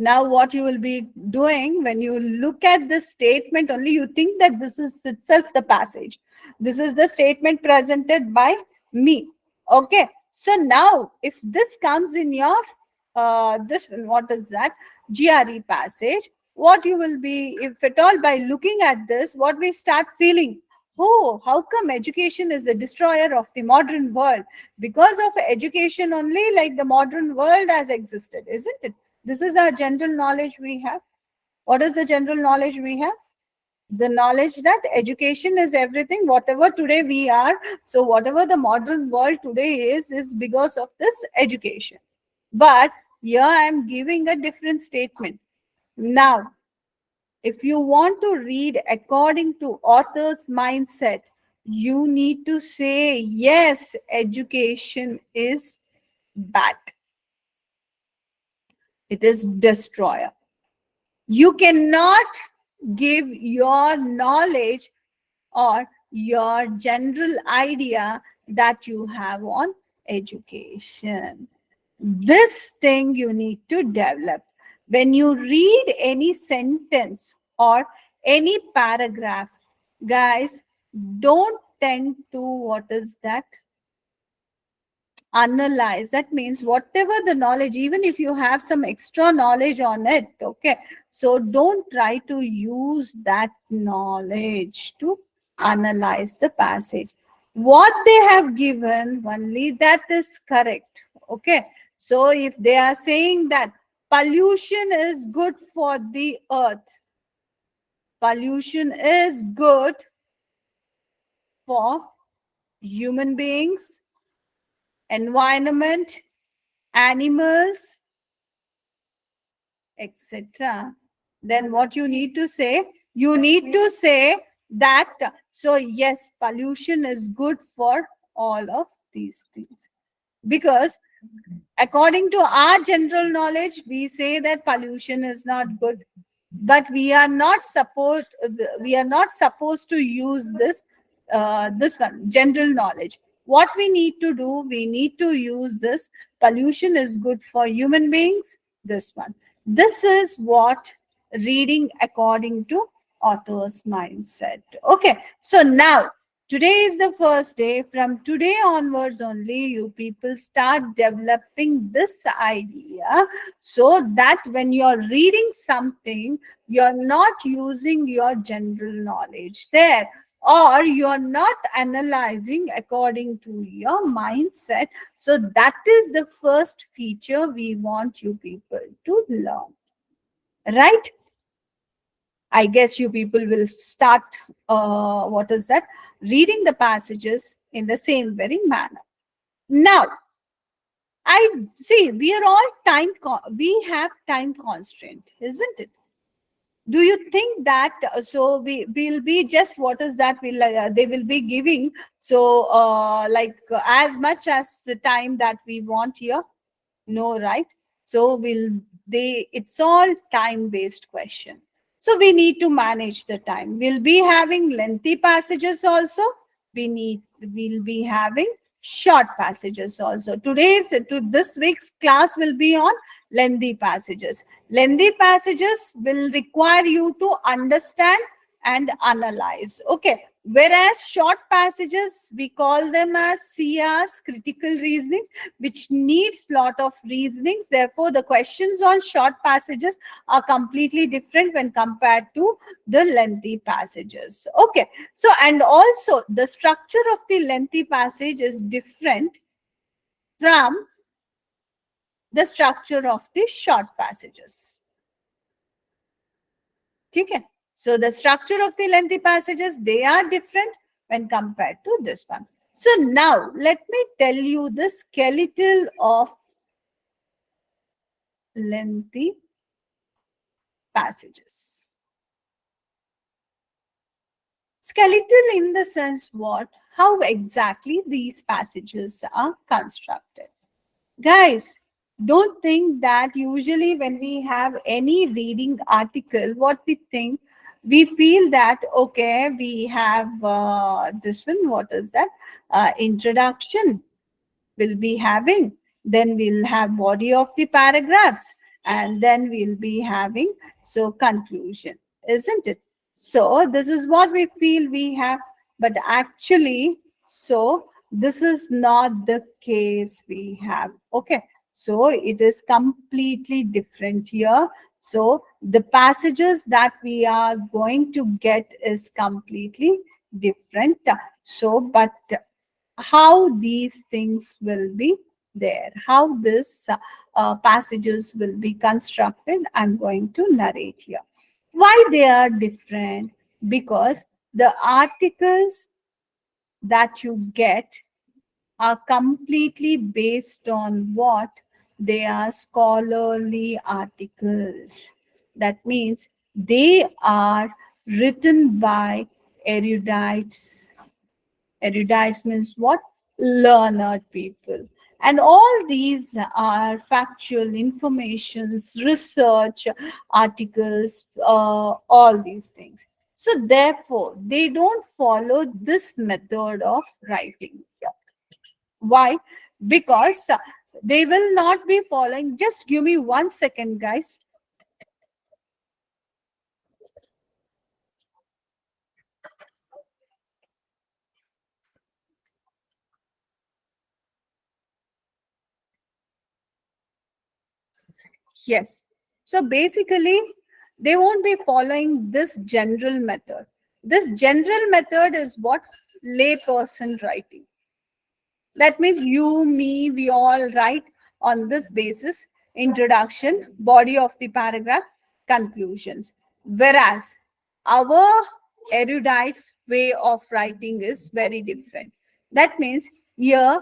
Now, what you will be doing when you look at this statement only, you think that this is itself the passage. This is the statement presented by me. Okay. So now, if this comes in your, what is that? GRE passage, what you will be, if at all by looking at this, what we start feeling, oh, how come education is the destroyer of the modern world? Because of education only, like the modern world has existed, isn't it? This is our general knowledge we have. What is the general knowledge we have? The knowledge that education is everything, whatever today we are. So whatever the modern world today is because of this education. But here I am giving a different statement. Now, if you want to read according to author's mindset, you need to say, yes, education is bad. It is destroyer. You cannot give your knowledge or your general idea that you have on education. This thing you need to develop. When you read any sentence or any paragraph, guys, don't tend to, what is that? Analyze. That means whatever the knowledge, even if you have some extra knowledge on it, okay, so don't try to use that knowledge to analyze the passage. What they have given, only that is correct. Okay, so if they are saying that pollution is good for the earth, pollution is good for human beings, environment, animals, etc. Then what you need to say? You need to say that, so yes, pollution is good for all of these things. Because according to our general knowledge, we say that pollution is not good, but we are not supposed to use this one general knowledge. What we need to do, we need to use this pollution is good for human beings, this one. This is what reading according to author's mindset. Okay, so now today is the first day. From today onwards only, you people start developing this idea, so that when you're reading something, you're not using your general knowledge there, or you're not analyzing according to your mindset. So that is the first feature we want you people to learn, right? I guess you people will start, what is that? Reading the passages in the same very manner. Now, I see we are all we have time constraint, isn't it? Do you think that, so we will be just, what is that, will they will be giving, so like as much as the time that we want here? No, right? So it's all time based question. So we need to manage the time. We'll be having lengthy passages also. We'll be having short passages also. This week's class will be on lengthy passages. Lengthy passages will require you to understand and analyze. Okay. Whereas short passages, we call them as CRs, critical reasoning, which needs lot of reasonings. Therefore, the questions on short passages are completely different when compared to the lengthy passages. Okay. So, and also the structure of the lengthy passage is different from the structure of the short passages. Okay. So the structure of the lengthy passages, they are different when compared to this one. So now let me tell you the skeletal of lengthy passages. Skeletal in the sense what? How exactly these passages are constructed. Guys, don't think that usually when we have any reading article, what we think, we feel that, okay, we have this one, what is that? Introduction will be having, then we'll have body of the paragraphs, and then we'll be having, so conclusion, isn't it? So this is what we feel we have, but actually, so this is not the case we have. Okay, so it is completely different here. So the passages that we are going to get is completely different. So, but how these things will be there, how this passages will be constructed, I'm going to narrate here. Why they are different? Because the articles that you get are completely based on what? They are scholarly articles. That means they are written by erudites. Erudites means what? Learned people. And all these are factual informations, research articles, all these things. So therefore, they don't follow this method of writing. Why? Because they will not be following. Just give me 1 second, guys. Yes. So basically, they won't be following this general method. This general method is what? Layperson writing. That means you, me, we all write on this basis: introduction, body of the paragraph, conclusions. Whereas our erudites' way of writing is very different. That means here,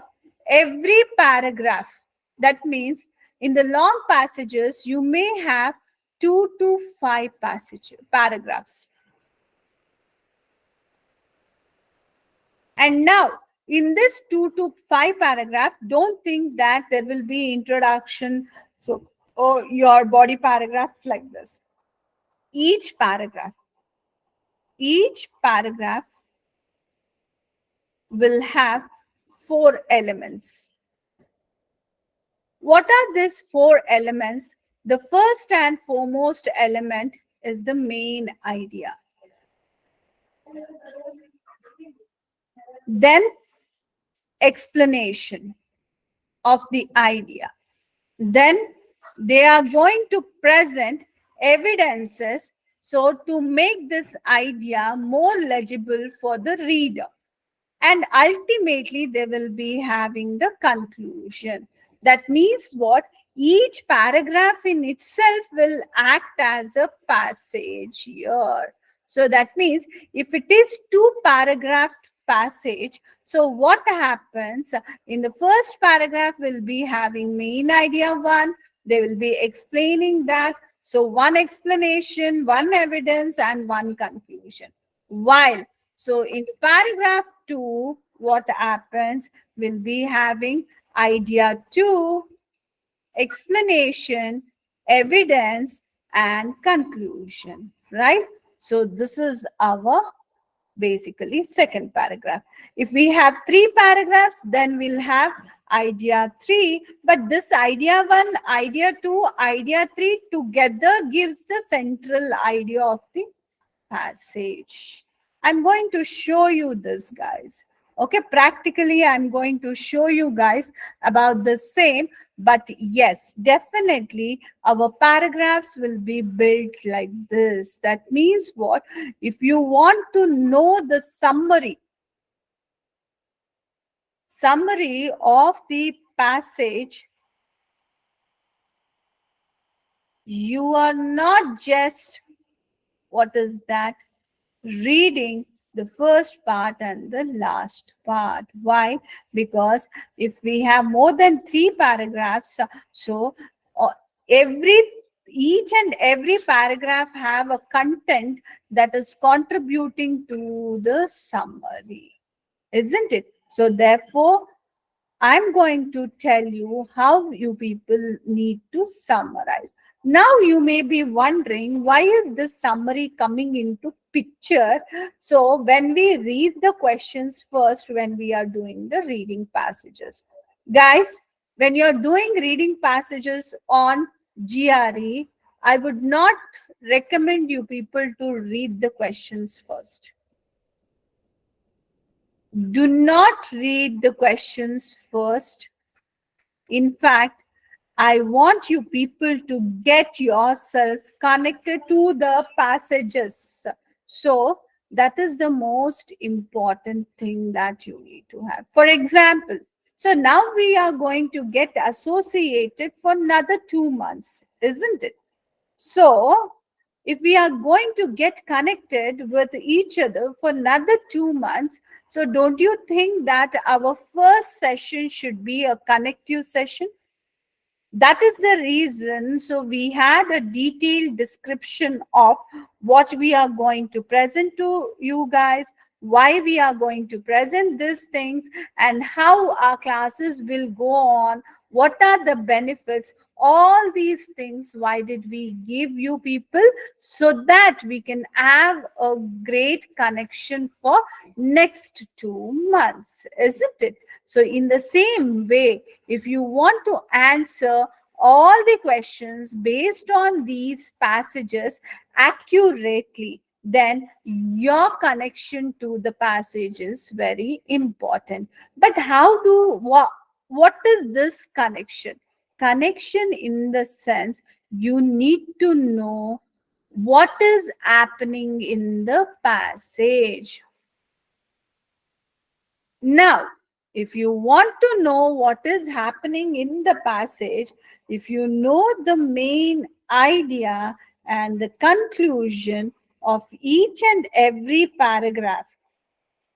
every paragraph. That means in the long passages, you may have 2 to 5 paragraphs. And now, in this 2 to 5 paragraph, don't think that there will be introduction, so or your body paragraph like this. Each paragraph will have 4 elements. What are these 4 elements? The first and foremost element is the main idea. Then explanation of the idea. Then they are going to present evidences so to make this idea more legible for the reader. And ultimately, they will be having the conclusion. That means what? Each paragraph in itself will act as a passage here. So that means if it is 2 paragraph passage, so what happens in the first paragraph will be having main idea 1. They will be explaining that. So 1 explanation, 1 evidence, and 1 conclusion. While so in paragraph 2, what happens will be having idea 2, explanation, evidence, and conclusion, right? So this is our basically second paragraph. If we have 3 paragraphs, then we'll have idea 3, but this idea 1, idea 2, idea 3 together gives the central idea of the passage. I'm going to show you this, guys. Okay, practically I'm going to show you guys about the same, but yes, definitely our paragraphs will be built like this. That means what? If you want to know the summary of the passage, you are not just, what is that, reading the first part and the last part. Why? Because if we have more than 3 paragraphs, so each and every paragraph have a content that is contributing to the summary, isn't it? So therefore, I'm going to tell you how you people need to summarize. Now you may be wondering, why is this summary coming into picture? So when we read the questions first, when we are doing the reading passages. Guys, when you're doing reading passages on GRE, I would not recommend you people to read the questions first. Do not read the questions first. In fact, I want you people to get yourself connected to the passages. So that is the most important thing that you need to have. For example, so now we are going to get associated for another 2 months, isn't it? So if we are going to get connected with each other for another 2 months, so don't you think that our first session should be a connective session? That is the reason. So we had a detailed description of what we are going to present to you guys, why we are going to present these things, and how our classes will go on, what are the benefits, all these things. Why did we give you people? So that we can have a great connection for next 2 months, isn't it? So in the same way, if you want to answer all the questions based on these passages accurately, then your connection to the passage is very important. But what is this connection? Connection in the sense you need to know what is happening in the passage. Now, if you want to know what is happening in the passage, if you know the main idea and the conclusion of each and every paragraph,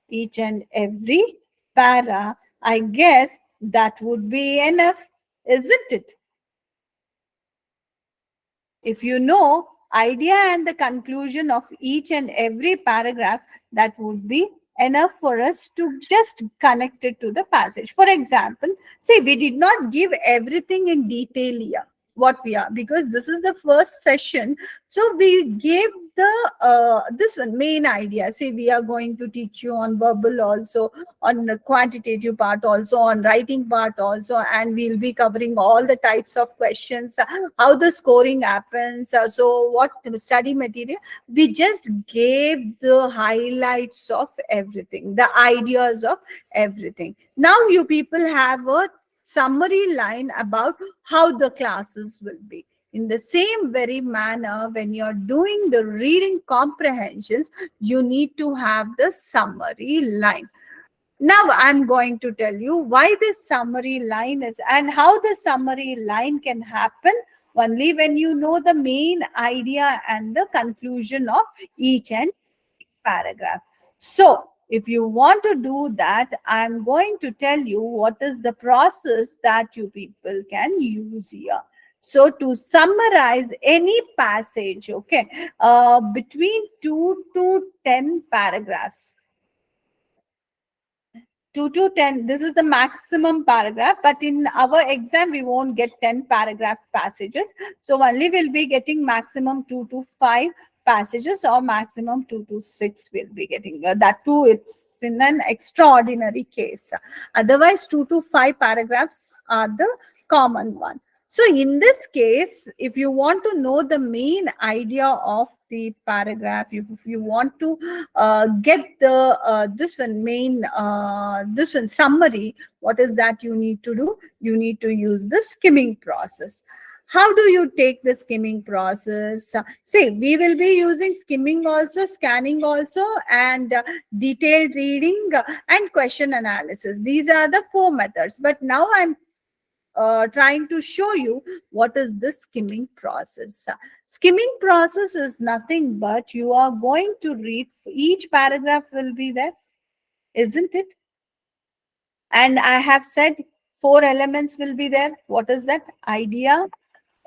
each and every para, I guess That would be enough, isn't it? If you know idea and the conclusion of each and every paragraph, that would be enough for us to just connect it to the passage. For example, see, we did not give everything in detail here, what we are, because this is the first session. So we gave the this one main idea. Say we are going to teach you on verbal also, on the quantitative part also, on writing part also, and we'll be covering all the types of questions, how the scoring happens, so what study material. We just gave the highlights of everything, the ideas of everything. Now you people have a summary line about how the classes will be. In the same very manner, when you're doing the reading comprehensions, you need to have the summary line. Now I'm going to tell you why this summary line is, and how the summary line can happen only when you know the main idea and the conclusion of each and paragraph. So if you want to do that, I'm going to tell you what is the process that you people can use here. So to summarize any passage, okay, between 2 to 10 paragraphs, 2 to 10, this is the maximum paragraph, but in our exam we won't get 10 paragraph passages, so only we'll be getting maximum 2 to 5 passages, or maximum 2 to 6 we'll be getting. That too, it's in an extraordinary case. Otherwise 2 to 5 paragraphs are the common one. So in this case, if you want to know the main idea of the paragraph, if you want to get the this one main this one summary, what is that you need to do? You need to use the skimming process. How do you take the skimming process? See, we will be using skimming also, scanning also, and detailed reading and question analysis. These are the 4 methods. But now I'm trying to show you what is the skimming process. Skimming process is nothing but you are going to read, each paragraph will be there, isn't it? And I have said 4 elements will be there. What is that? Idea,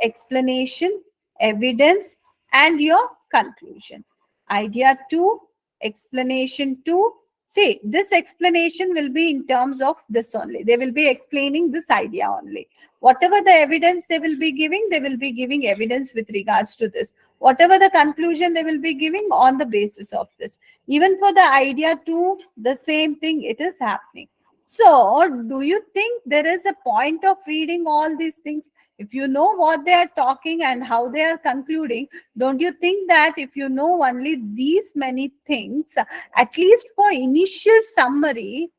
explanation, evidence, and your conclusion. Idea 2, explanation 2. See, this explanation will be in terms of this only. They will be explaining this idea only. Whatever the evidence they will be giving evidence with regards to this. Whatever the conclusion they will be giving on the basis of this. Even for the idea 2, the same thing it is happening. So, do you think there is a point of reading all these things? If you know what they are talking and how they are concluding, don't you think that if you know only these many things, at least for initial summary,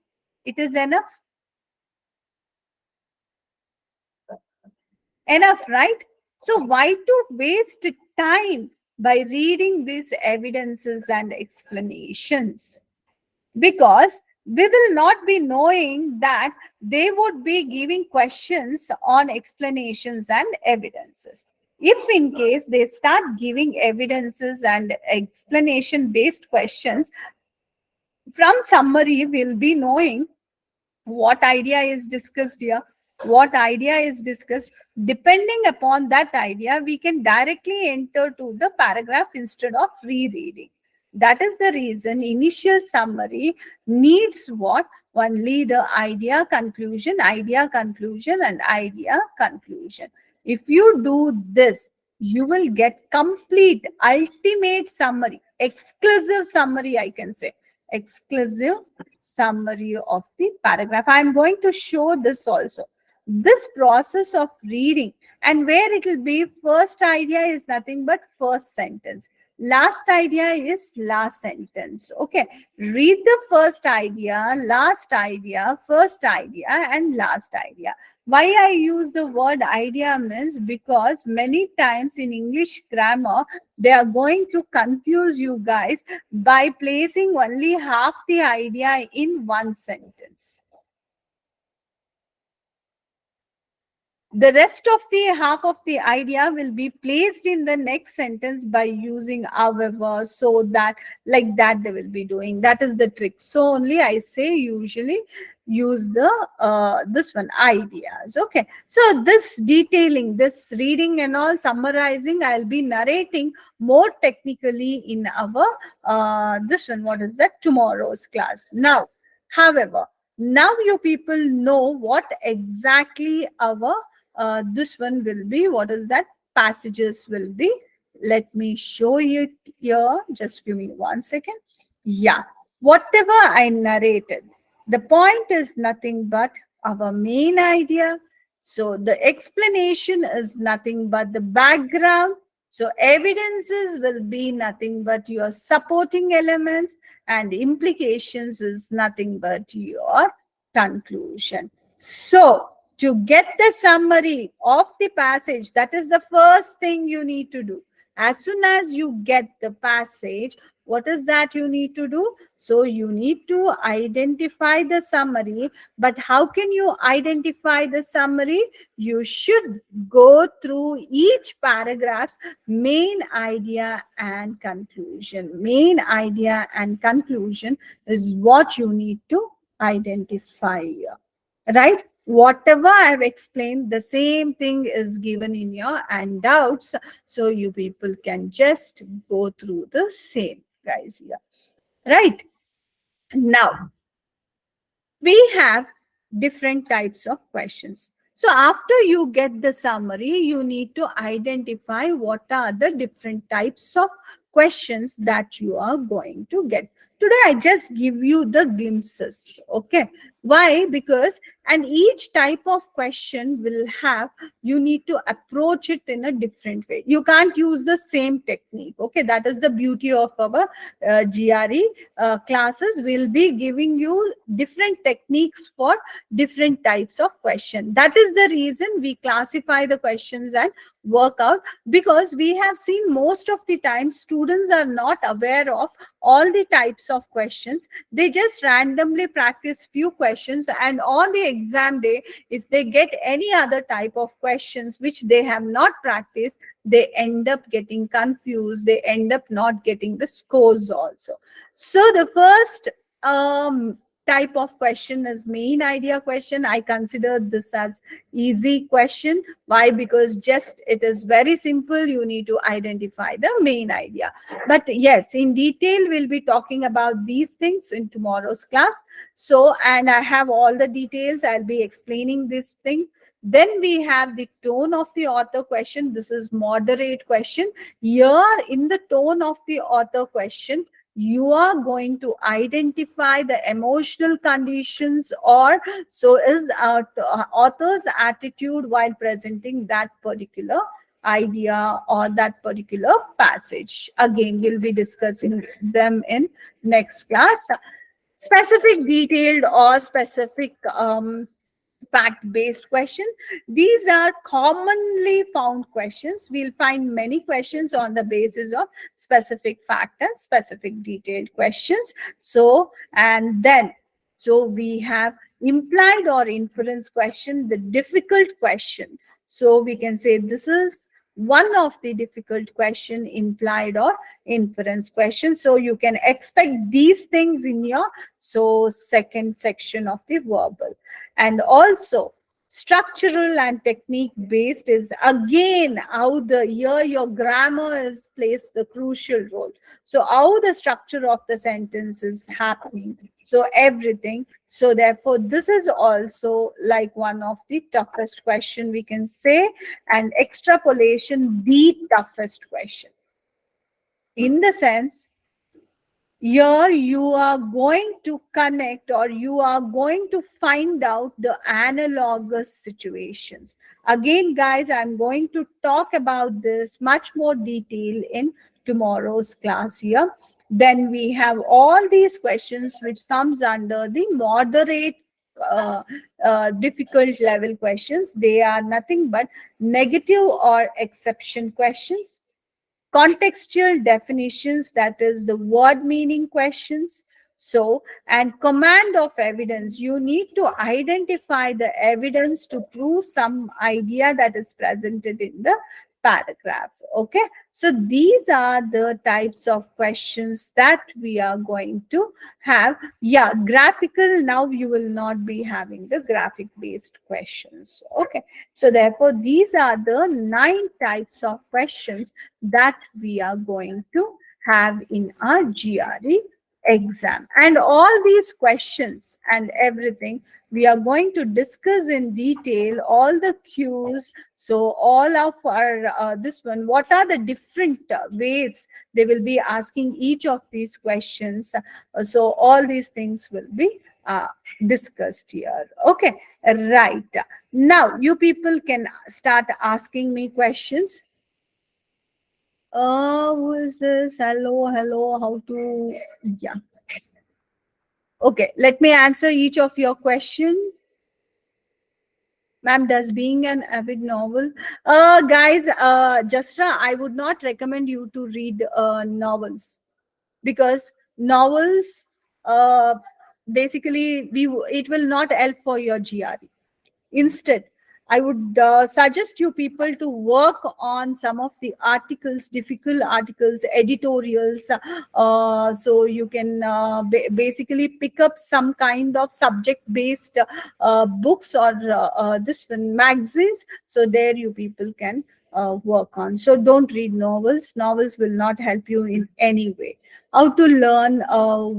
it is enough? Enough, right? So why to waste time by reading these evidences and explanations? Because we will not be knowing that they would be giving questions on explanations and evidences. If in case they start giving evidences and explanation based questions, from summary we'll be knowing what idea is discussed here, what idea is discussed. Depending upon that idea, we can directly enter to the paragraph instead of rereading. That is the reason initial summary needs what? Only the idea, conclusion, and idea, conclusion. If you do this, you will get complete, ultimate summary, exclusive summary, I can say. Exclusive summary of the paragraph. I am going to show this also. This process of reading, and where it will be, first idea is nothing but first sentence. Last idea is last sentence. Okay. Read the first idea, last idea, first idea, and last idea. Why I use the word idea means because many times in English grammar, they are going to confuse you guys by placing only half the idea in one sentence. The rest of the half of the idea will be placed in the next sentence by using however, so that, like that they will be doing. That is the trick. So only I say usually use the this one, ideas. Okay, so this detailing, this reading and all summarizing, I'll be narrating more technically in our this one, what is that, tomorrow's class. Now, however, now you people know what exactly our this one will be, what is that, passages will be. Let me show you here, just give me 1 second. Yeah, whatever I narrated, the point is nothing but our main idea. So the explanation is nothing but the background. So evidences will be nothing but your supporting elements, and implications is nothing but your conclusion. So to get the summary of the passage, that is the first thing you need to do. As soon as you get the passage, what is that you need to do? So you need to identify the summary. But how can you identify the summary? You should go through each paragraph's main idea and conclusion. Main idea and conclusion is what you need to identify here, right? Whatever I've explained, the same thing is given in your handouts, so you people can just go through the same, guys, here, right? Now we have different types of questions. So after you get the summary, you need to identify what are the different types of questions that you are going to get. Today I just give you the glimpses. Okay, why? Because, and each type of question will have, you need to approach it in a different way. You can't use the same technique. Okay, that is the beauty of our GRE classes. Will be giving you different techniques for different types of question. That is the reason we classify the questions and work out, because we have seen most of the time students are not aware of all the types of questions. They just randomly practice few questions, and on the exam day, if they get any other type of questions which they have not practiced, they end up getting confused, they end up not getting the scores also. So the first type of question is main idea question. I consider this as easy question. Why? Because just it is very simple. You need to identify the main idea. But yes, in detail, we'll be talking about these things in tomorrow's class. So, and I have all the details. I'll be explaining this thing. Then we have the tone of the author question. This is moderate question. Here in the tone of the author question, you are going to identify the emotional conditions, or so is author's attitude while presenting that particular idea or that particular passage. Again, we'll be discussing them in next class. Specific, detailed, or specific fact-based question. These are commonly found questions. We'll find many questions on the basis of specific fact and specific detailed questions. So, and then, so we have implied or inference question, the difficult question. So we can say this is one of the difficult question, implied or inference question. So you can expect these things in your second section of the verbal. And also structural and technique based is again how here your grammar is plays the crucial role. So how the structure of the sentence is happening, so everything. So therefore this is also like one of the toughest question we can say, and extrapolation the toughest question, in the sense here you are going to connect, or you are going to find out the analogous situations. Again, guys, I'm going to talk about this much more detail in tomorrow's class here. Then we have all these questions which comes under the moderate difficult level questions. They are nothing but negative or exception questions. Contextual definitions, that is the word meaning questions. So, and command of evidence, you need to identify the evidence to prove some idea that is presented in the paragraph. Okay, so these are the types of questions that we are going to have. Yeah, graphical, now you will not be having the graphic based questions. Okay, so therefore these are the 9 types of questions that we are going to have in our GRE exam. And all these questions and everything we are going to discuss in detail, all the cues. So all of our this one, what are the different ways they will be asking each of these questions. So all these things will be discussed here. Okay, right. Now you people can start asking me questions. Who is this? Hello, hello. How to? Yeah. Okay, let me answer each of your question. Ma'am, does being an avid novel? Guys, Jasra, I would not recommend you to read novels, because novels, basically, it will not help for your GRE. Instead, I would suggest you people to work on some of the articles, difficult articles, editorials. So you can basically pick up some kind of subject-based books or this one, magazines. So there you people can work on. So don't read novels. Novels will not help you in any way. How to learn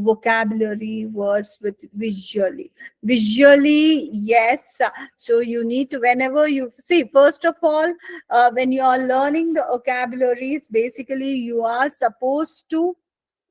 vocabulary words with visually, yes. So you need to, whenever you see, first of all, when you are learning the vocabularies, basically you are supposed to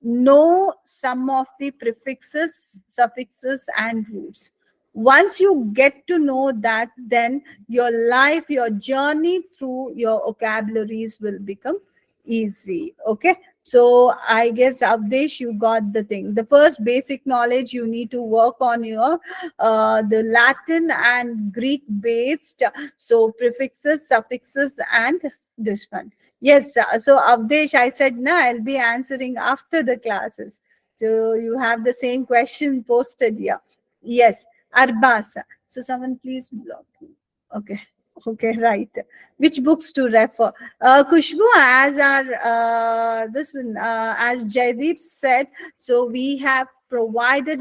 know some of the prefixes, suffixes and roots. Once you get to know that, then your life, your journey through your vocabularies will become easy. Okay, so I guess Avdesh, you got the thing. The first basic knowledge, you need to work on your the Latin and Greek based, so prefixes, suffixes and this one. Yes, so Avdesh, I said na, I'll be answering after the classes. So you have the same question posted here. Yes, Arbasa. So someone please block me. Okay. Okay, right. Which books to refer? Kushbu, as our this one, as Jaideep said, so we have provided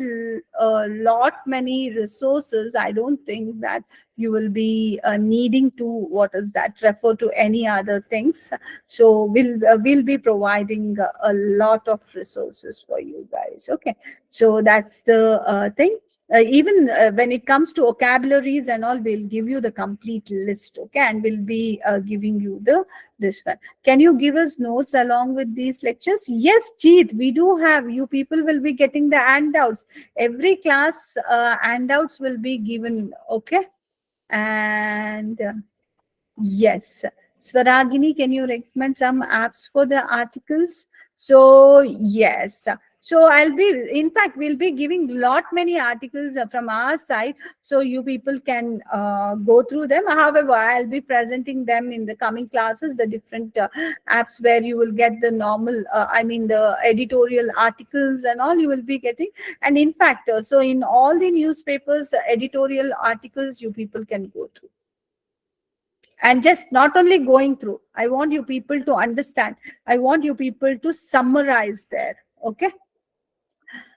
a lot many resources. I don't think that you will be needing to, what is that, refer to any other things. So we'll be providing a lot of resources for you guys. Okay, so that's the thing. Even when it comes to vocabularies and all, we'll give you the complete list. Okay, and we'll be giving you the this one. Can you give us notes along with these lectures? Yes, Jeet, we do have. You people will be getting the handouts. Every class handouts will be given. Okay, and yes, Swaragini, can you recommend some apps for the articles? So yes, so I'll be, in fact, we'll be giving lot many articles from our side, so you people can go through them. However, I'll be presenting them in the coming classes, the different apps where you will get the normal, I mean the editorial articles and all you will be getting. And in fact, so in all the newspapers, editorial articles you people can go through. And just not only going through, I want you people to understand, I want you people to summarize there. Okay,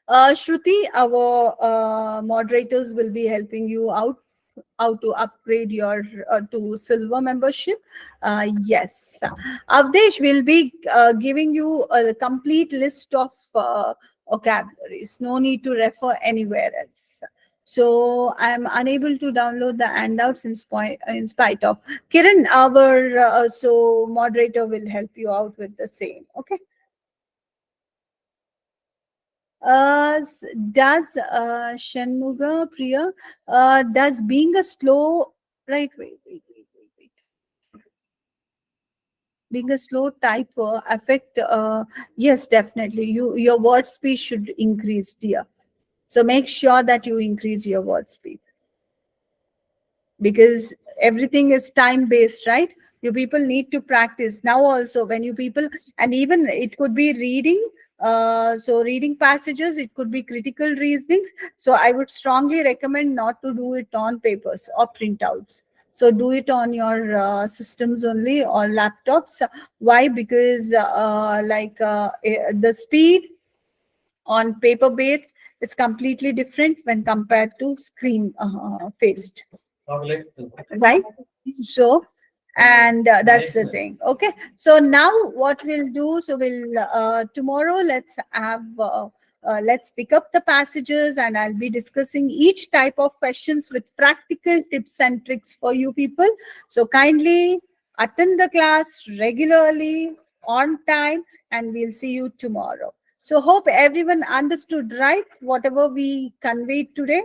Shruti, our moderators will be helping you out how to upgrade your to silver membership. Yes, Avdesh will be giving you a complete list of vocabularies. No need to refer anywhere else. So I'm unable to download the handouts in spite of Kiran, our so moderator will help you out with the same. Okay. Does Shanmuga Priya, does being a slow, right, wait. Being a slow typer affect, yes, definitely. Your word speed should increase, dear. So make sure that you increase your word speed, because everything is time based, right? You people need to practice now also when you people, and even it could be reading, So reading passages, it could be critical reasonings. So I would strongly recommend not to do it on papers or printouts. So do it on your systems only or laptops. Why? Because the speed on paper based is completely different when compared to screen faced, right? So, and that's the thing. Okay, so now what we'll do, so we'll tomorrow let's pick up the passages, and I'll be discussing each type of questions with practical tips and tricks for you people. So kindly attend the class regularly on time, and we'll see you tomorrow. So hope everyone understood, right, whatever we conveyed today.